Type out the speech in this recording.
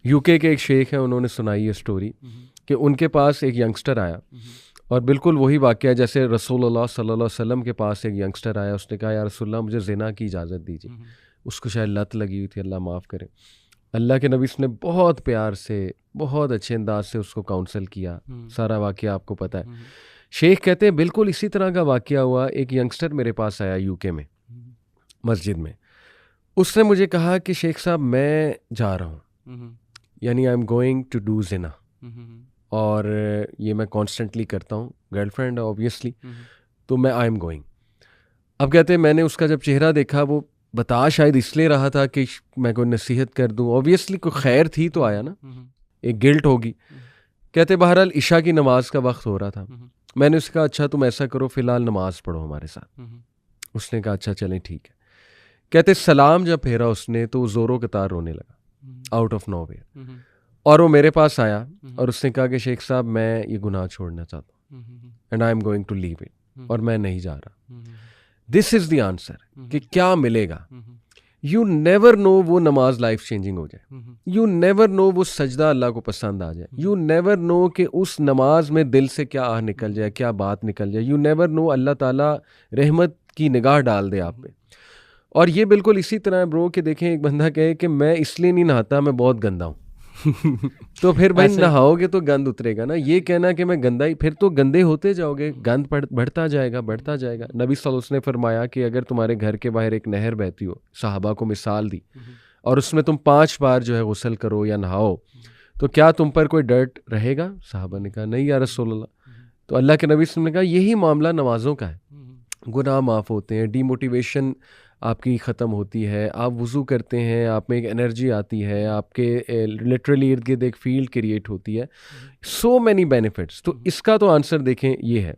UK के एक शेख हैं, उन्होंने सुनाई ये स्टोरी कि उनके पास एक यंगस्टर आया और बिल्कुल वही वाक़या जैसे रसूलुल्लाह सल्लल्लाहु अलैहि वसल्लम के पास एक यंगस्टर आया, उसने कहा या रसूलल्लाह मुझे ज़िना की इजाज़त दीजिए। उसको शायद लत लगी हुई थी, अल्लाह माफ़ करे। अल्लाह के नबी ने बहुत प्यार से, बहुत अच्छे अंदाज से उसको काउंसल किया। सारा वाक़या आपको पता है। शेख कहते हैं बिल्कुल इसी तरह का वाक़या हुआ, एक यंगस्टर मेरे पास आया यूके में, मस्जिद में। उसने मुझे कहा कि शेख साहब मैं जा रहा हूँ, यानी I am going to do ज़िना, और ये मैं कॉन्स्टेंटली करता हूँ, गर्लफ्रेंड ऑब्वियसली, तो मैं आई एम गोइंग। अब कहते हैं मैंने उसका जब चेहरा देखा, वो बता शायद इसलिए रहा था कि मैं कोई नसीहत कर दूँ, ऑब्वियसली कोई खैर थी तो आया ना, एक गिल्ट होगी। कहते बहरहाल इशा की नमाज का वक्त हो रहा था। मैंने उससे कहा अच्छा तुम ऐसा करो, फ़िलहाल नमाज पढ़ो हमारे साथ। उसने कहा अच्छा चलें ठीक है। कहते सलाम जब फेरा उसने तो ज़ोरों के तार रोने लगा, आउट ऑफ नोवेयर। और वो मेरे पास आया और उसने कहा कि शेख साहब मैं ये गुनाह छोड़ना चाहता हूँ, and I am going to leave it, और मैं नहीं जा रहा। दिस इज़ द आंसर कि क्या मिलेगा। यू नेवर नो वो नमाज लाइफ चेंजिंग हो जाए, यू नेवर नो वो सजदा अल्लाह को पसंद आ जाए, यू नेवर नो कि उस नमाज में दिल से क्या आह निकल जाए, क्या बात निकल जाए, यू नेवर नो अल्लाह ताला रहमत की निगाह डाल दे आप पे। और ये बिल्कुल इसी तरह है ब्रो कि देखें एक बंदा कहे कि मैं इसलिए नहीं नहाता, मैं बहुत गंदा हूँ तो फिर भाई नहाओगे तो गंद उतरेगा ना। ये कहना कि मैं गंदा ही, फिर तो गंदे होते जाओगे, गंद बढ़ता जाएगा बढ़ता जाएगा। नबी सल्लल्लाहु अलैहि वसल्लम ने फरमाया कि अगर तुम्हारे घर के बाहर एक नहर बहती हो, सहाबा को मिसाल दी, और उसमें तुम 5 बार जो है गुस्ल करो या नहाओ, तो क्या तुम पर कोई डर्ट रहेगा? सहाबा ने कहा नहीं या रसूलल्लाह। तो अल्लाह के नबी सल्लल्लाहु अलैहि वसल्लम ने कहा यही मामला नमाज़ों का है, गुनाह माफ़ होते हैं, डीमोटिवेशन आपकी ख़त्म होती है, आप वज़ू करते हैं, आप में एक एनर्जी आती है, आपके लिटरली इर्द गिर्द एक फील्ड क्रिएट होती है, सो मैनी बेनिफिट्स। तो इसका तो आंसर देखें ये है।